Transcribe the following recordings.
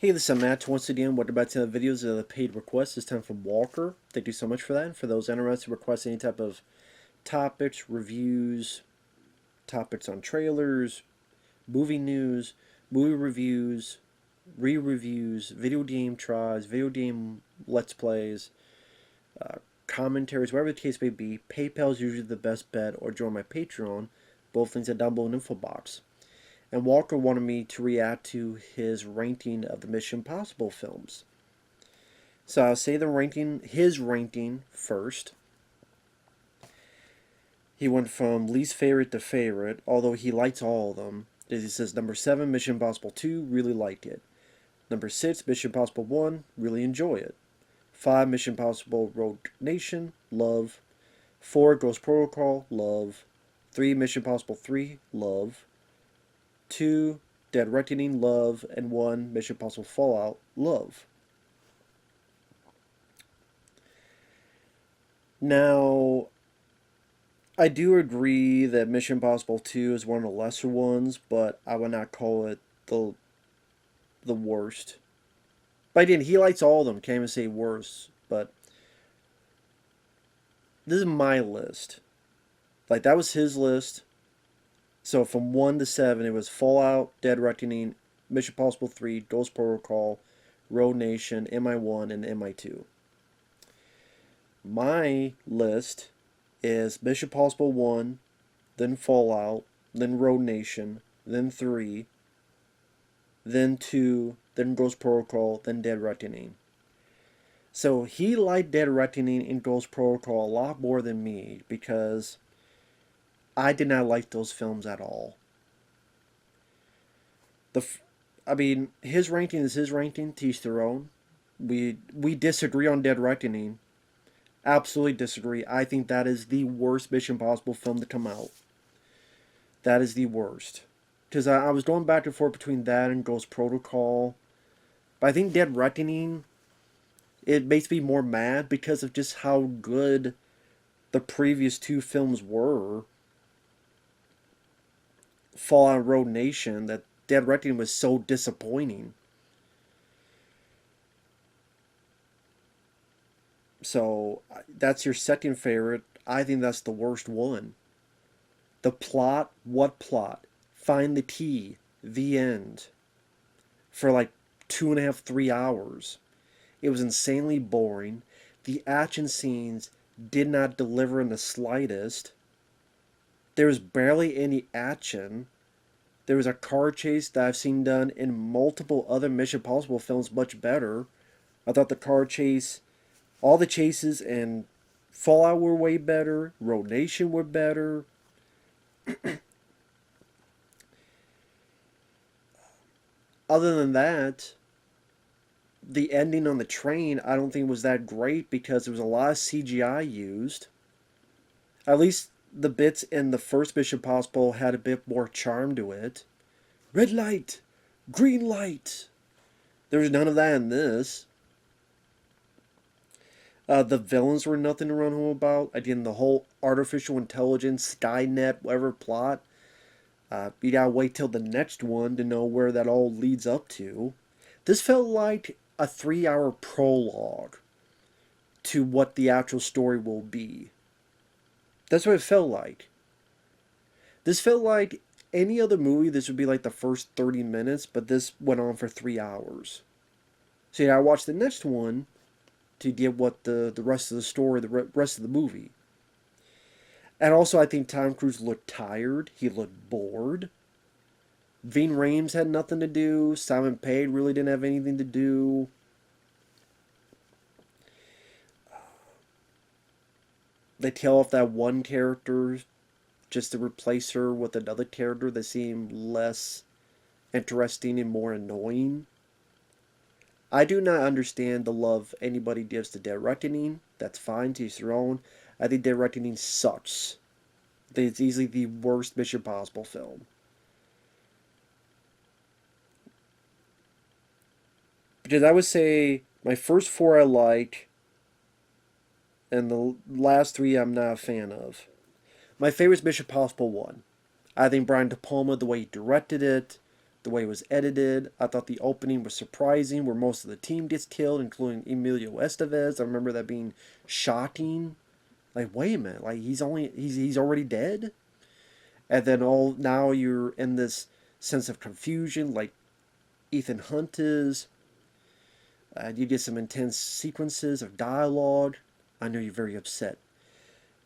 Hey, this is Matt. Once again, welcome back to the videos of the paid requests. It's time for Walker. Thank you so much for that. And for those interested, request any type of topics, reviews, topics on trailers, movie news, movie reviews, re-reviews, video game tries, video game let's plays, uh, commentaries, whatever the case may be. PayPal is usually the best bet, or join my Patreon. Both links are down below in the info box. And Walker wanted me to react to his ranking of the Mission Impossible films. So I'll say his ranking first. He went from least favorite to favorite, although he likes all of them. He says number 7, Mission Impossible 2, really liked it. Number 6, Mission Impossible 1, really enjoy it. 5, Mission Impossible Rogue Nation, love. 4, Ghost Protocol, love. 3, Mission Impossible 3, love. 2, Dead Reckoning, love. And 1, Mission Impossible Fallout, love. Now, I do agree that Mission Impossible 2 is one of the lesser ones, but I would not call it the worst. But again, he likes all of them, can't even say worse, but this is my list. Like, that was his list. So from 1 to 7, it was Fallout, Dead Reckoning, Mission Impossible 3, Ghost Protocol, Rogue Nation, MI1, and MI2. My list is Mission Impossible 1, then Fallout, then Rogue Nation, then 3, then 2, then Ghost Protocol, then Dead Reckoning. So he liked Dead Reckoning and Ghost Protocol a lot more than me because I did not like those films at all. His ranking is his ranking, to each their own. We disagree on Dead Reckoning. Absolutely disagree. I think that is the worst Mission Impossible film to come out. That is the worst. Because I was going back and forth between that and Ghost Protocol. But I think Dead Reckoning, it makes me more mad because of just how good the previous two films were. Fallout, Rogue Nation, that Dead Reckoning was so disappointing. So that's your second favorite. I think that's the worst one. The plot, what plot? Find the key, the end. For like 2.5, 3 hours. It was insanely boring. The action scenes did not deliver in the slightest. There was barely any action. There was a car chase that I've seen done in multiple other Mission Impossible films much better. I thought the car chase, all the chases in Fallout were way better. Rogue Nation were better. Other than that, the ending on the train I don't think was that great because there was a lot of CGI used. At least the bits in the first Mission Impossible had a bit more charm to it. Red light, green light. There was none of that in this. The villains were nothing to run home about. Again, the whole artificial intelligence, Skynet, whatever plot. You gotta wait till the next one to know where that all leads up to. This felt like a 3-hour prologue to what the actual story will be. That's what it felt like. This felt like any other movie, this would be like the first 30 minutes, but this went on for 3 hours. So yeah, I watched the next one to get what the rest of the story, the rest of the movie. And also, I think Tom Cruise looked tired. He looked bored. Ving Rhames had nothing to do. Simon Pegg really didn't have anything to do. They kill off that one character just to replace her with another character that seemed less interesting and more annoying. I do not understand the love anybody gives to Dead Reckoning. That's fine, to each their own. I think Dead Reckoning sucks. I think it's easily the worst Mission Impossible film. Because I would say my first 4 I like, and the last 3 I'm not a fan of. My favorite is Mission Impossible 1. I think Brian De Palma, the way he directed it, the way it was edited. I thought the opening was surprising, where most of the team gets killed, including Emilio Estevez. I remember that being shocking. Like, wait a minute, like he's already dead, and then all now you're in this sense of confusion, like Ethan Hunt is. You get some intense sequences of dialogue. I know you're very upset.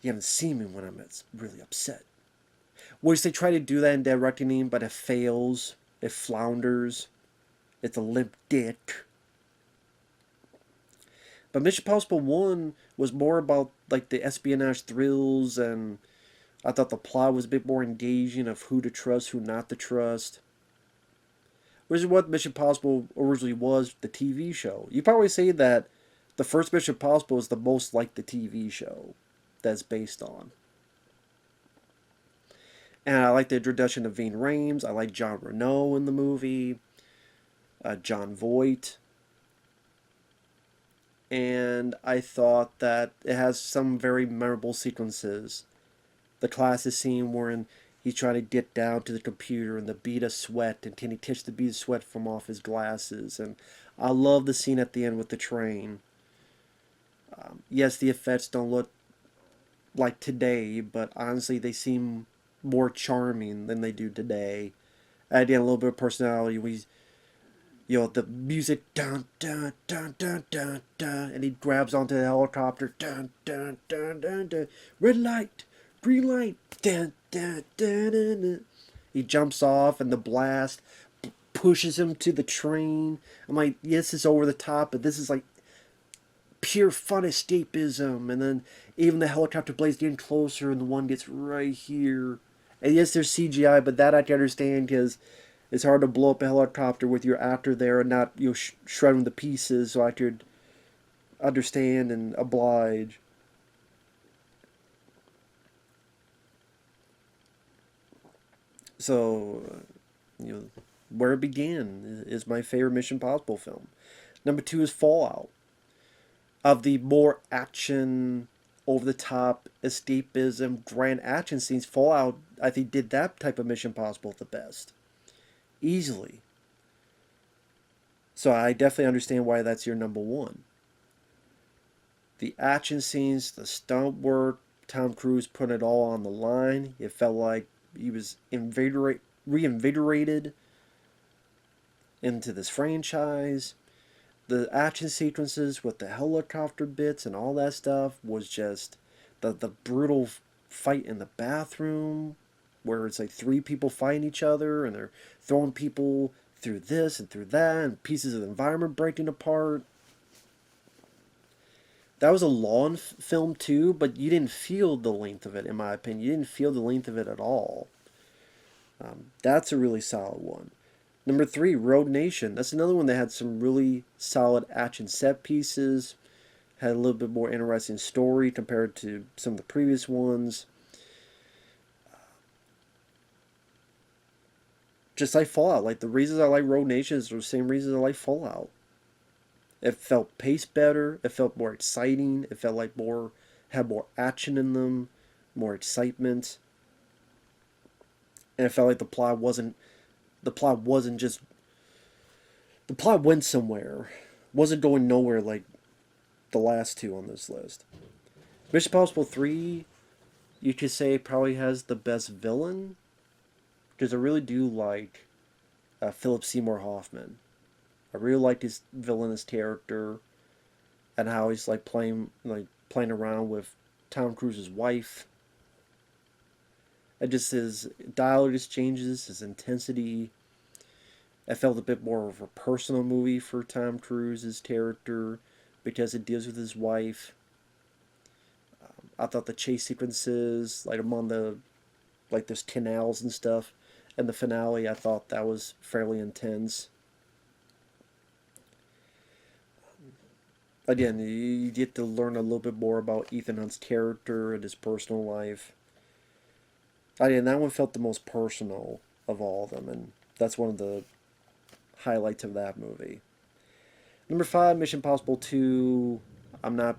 You haven't seen me when I'm really upset. Which they try to do that in Dead Reckoning, but it fails. It flounders. It's a limp dick. But Mission Impossible 1 was more about like the espionage thrills, and I thought the plot was a bit more engaging of who to trust, who not to trust. Which is what Mission Impossible originally was, the TV show. You probably say that the first Mission Impossible is the most like the TV show that's based on. And I like the introduction of Ving Rhames. I like John Reno in the movie. John Voight. And I thought that it has some very memorable sequences. The classic scene wherein he's trying to get down to the computer and the bead of sweat, and can he touch the bead of sweat from off his glasses? And I love the scene at the end with the train. Yes, the effects don't look like today, but honestly, they seem more charming than they do today. Adding a little bit of personality. The music, dun dun dun dun dun dun, and he grabs onto the helicopter, dun dun dun dun dun, red light, green light, dun dun dun dun. Dun. He jumps off, and the blast pushes him to the train. I'm like, yes, it's over the top, but this is like pure fun escapism. And then even the helicopter blades getting closer, and the one gets right here. And yes, there's CGI, but that I can understand because it's hard to blow up a helicopter with your actor there and not shred him to pieces. So I could understand and oblige. So, where it began is my favorite Mission Impossible film. Number 2 is Fallout. Of the more action, over the top, escapism, grand action scenes, Fallout, I think, did that type of Mission Impossible the best. Easily. So I definitely understand why that's your number 1. The action scenes, the stunt work, Tom Cruise put it all on the line. It felt like he was reinvigorated into this franchise. The action sequences with the helicopter bits and all that stuff was just the brutal fight in the bathroom where it's like 3 people fighting each other and they're throwing people through this and through that and pieces of the environment breaking apart. That was a long film too, but you didn't feel the length of it, in my opinion. You didn't feel the length of it at all. That's a really solid one. Number 3, Road Nation. That's another one that had some really solid action set pieces. Had a little bit more interesting story compared to some of the previous ones. Just like Fallout. Like, the reasons I like Road Nation is the same reasons I like Fallout. It felt paced better. It felt more exciting. It felt like had more action in them, more excitement. And it felt like the plot wasn't just, the plot went somewhere. Wasn't going nowhere like the last 2 on this list. Mission Impossible 3, you could say, probably has the best villain, because I really do like Philip Seymour Hoffman. I really like his villainous character and how he's playing around with Tom Cruise's wife. And just his dialogue just changes, his intensity. I felt a bit more of a personal movie for Tom Cruise's character because it deals with his wife. I thought the chase sequences, like among the, like those canals and stuff, and the finale, I thought that was fairly intense. Again, you get to learn a little bit more about Ethan Hunt's character and his personal life. Again, that one felt the most personal of all of them, and that's one of the highlights of that movie. Number 5, Mission Impossible 2. I'm not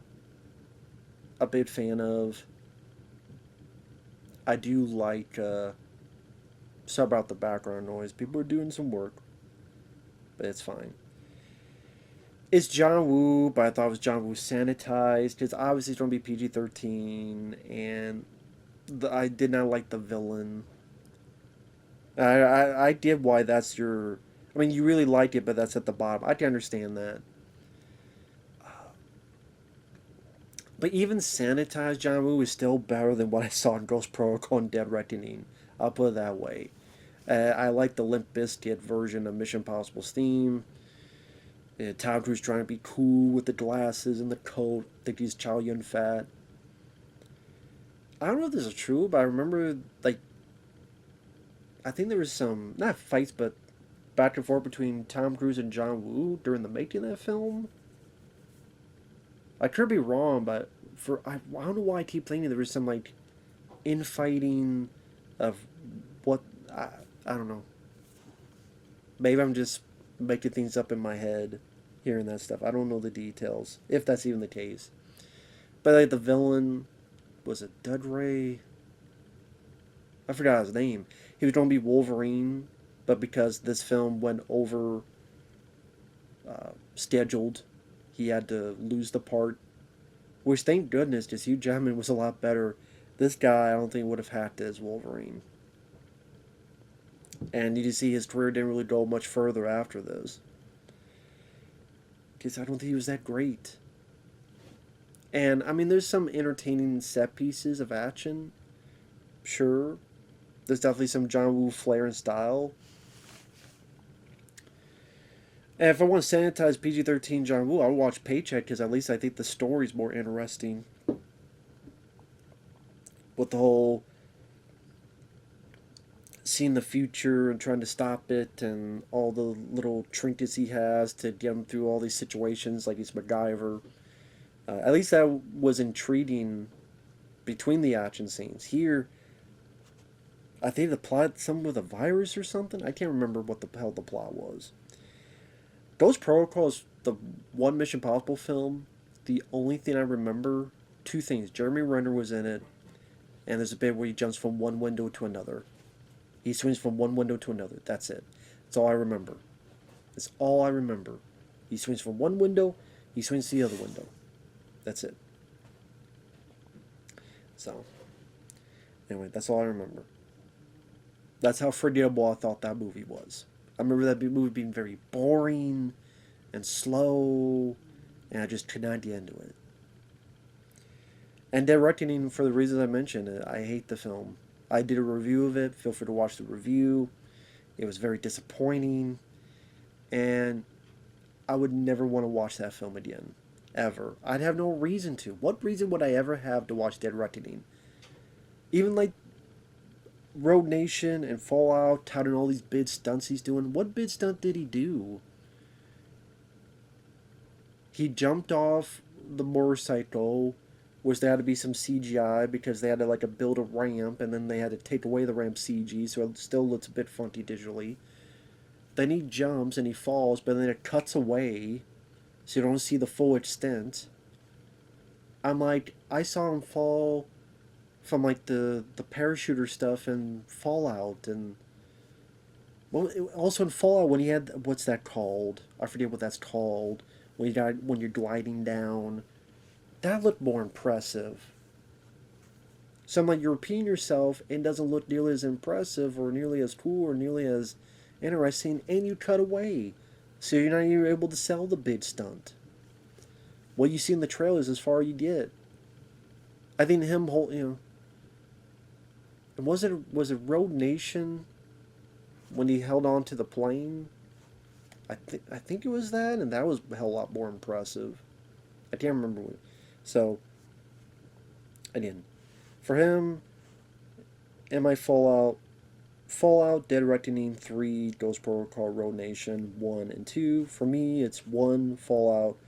a big fan of. I do like Sorry about the background noise. People are doing some work, but it's fine. It's John Woo, but I thought it was John Woo sanitized because obviously it's going to be PG-13, and I did not like the villain. I did why that's your. I mean, you really liked it, but that's at the bottom. I can understand that. But even sanitized John Woo is still better than what I saw in Ghost Protocol and Dead Reckoning. I'll put it that way. I like the Limp Bizkit version of Mission Impossible's theme. Tom Cruise trying to be cool with the glasses and the coat. Think he's Chow Yun Fat. I don't know if this is true, but I remember like I think there was some not fights, but back and forth between Tom Cruise and John Woo during the making of that film. I could be wrong, but I don't know why I keep thinking there was some like infighting of what I don't know. Maybe I'm just making things up in my head, hearing that stuff. I don't know the details, if that's even the case. But like the villain, was it Dudray? I forgot his name. He was going to be Wolverine, but because this film went over scheduled, he had to lose the part. Which, thank goodness, because Hugh Jackman was a lot better. This guy, I don't think would have hacked as Wolverine. And you can see his career didn't really go much further after this. Because I don't think he was that great. And, I mean, there's some entertaining set pieces of action. Sure. There's definitely some John Woo flair and style. And if I want to sanitize PG-13 John Woo, I'll watch Paycheck because at least I think the story's more interesting. With the whole seeing the future and trying to stop it and all the little trinkets he has to get him through all these situations like he's MacGyver. At least that was intriguing between the action scenes. Here, I think the plot, something with a virus or something. I can't remember what the hell the plot was. Ghost Protocol is the one Mission Impossible film. The only thing I remember, two things. Jeremy Renner was in it, and there's a bit where he jumps from one window to another. He swings from one window to another. That's it. That's all I remember. That's all I remember. He swings from one window, he swings to the other window. That's it. So, anyway, that's all I remember. That's how forgettable I thought that movie was. I remember that movie being very boring and slow, and I just could not get into it. And Dead Reckoning, for the reasons I mentioned, I hate the film. I did a review of it. Feel free to watch the review. It was very disappointing, and I would never want to watch that film again. Ever. I'd have no reason to. What reason would I ever have to watch Dead Reckoning? Even like Road Nation and Fallout, touting all these bid stunts he's doing. What bid stunt did he do? He jumped off the motorcycle, which there had to be some CGI because they had to like build a ramp, and then they had to take away the ramp CG, so it still looks a bit funky digitally. Then he jumps and he falls, but then it cuts away, so you don't see the full extent. I'm like, I saw him fall from like the parachuter stuff and Fallout, and well, also in Fallout when he had what's that called? I forget what that's called. When you're gliding down, that looked more impressive. So I'm like, you're repeating yourself and doesn't look nearly as impressive or nearly as cool or nearly as interesting, and you cut away, so you're not even able to sell the big stunt. What you see in the trailers as far as you get. I think him was it Road Nation when he held on to the plane? I think it was that, and that was a hell lot more impressive. I can't remember what. So again, for him, and my Fallout, Dead Reckoning 3, Ghost Protocol, Road Nation 1 and 2. For me, it's 1 Fallout,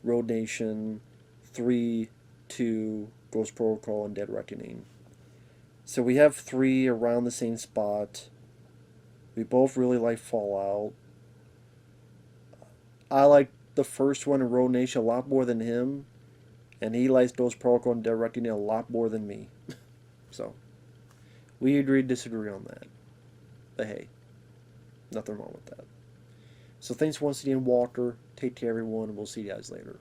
Road Nation, 3, 2, Ghost Protocol, and Dead Reckoning. So we have 3 around the same spot. We both really like Fallout. I like the first one in Road Nation a lot more than him, and he likes Ghost Protocol and Dead Reckoning a lot more than me. So, we agree to disagree on that. But hey, nothing wrong with that. So thanks once again, Walker. Take care, everyone, and we'll see you guys later.